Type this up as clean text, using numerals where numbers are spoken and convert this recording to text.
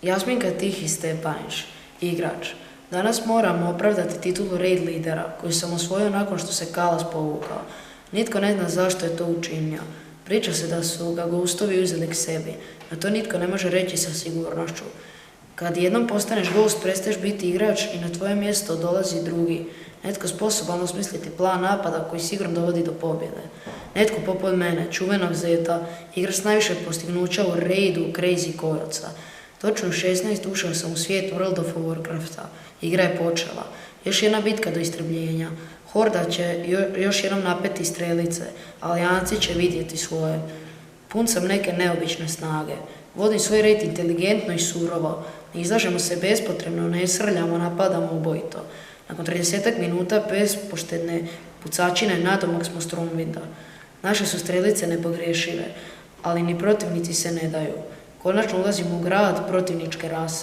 Jasminka Tihi Stepanić, igrač. Danas moram opravdati titulu raid lidera, koju sam osvojio nakon što se Kalas povukao. Nitko ne zna zašto je to učinio. Priča se da su ga gostovi uzeli k sebi, a to nitko ne može reći sa sigurnošću. Kad jednom postaneš gost, prestaješ biti igrač i na tvoje mjesto dolazi drugi. Netko sposoban osmisliti plan napada koji sigurno dovodi do pobjede. Netko poput mene, čuvenog Zeta, igrač s najviše postignuća u raidu Crazy Kojoca. Točno u 16 ušao sam u svijet World of Warcrafta. Igra je počela. Još jedna bitka do istrebljenja. Horda će još jednom napeti strelice, alijanci će vidjeti svoje. Pun sam neke neobične snage. Vodim svoj raid inteligentno i surovo. Ne izlažemo se bespotrebno, ne srljamo, napadamo ubojito. Nakon 30 minuta bespoštedne pucačine nadomak smo Stormwinda. Naše su strelice nepogrešive, ali ni protivnici se ne daju. Konačno ulazimo u grad protivničke rase.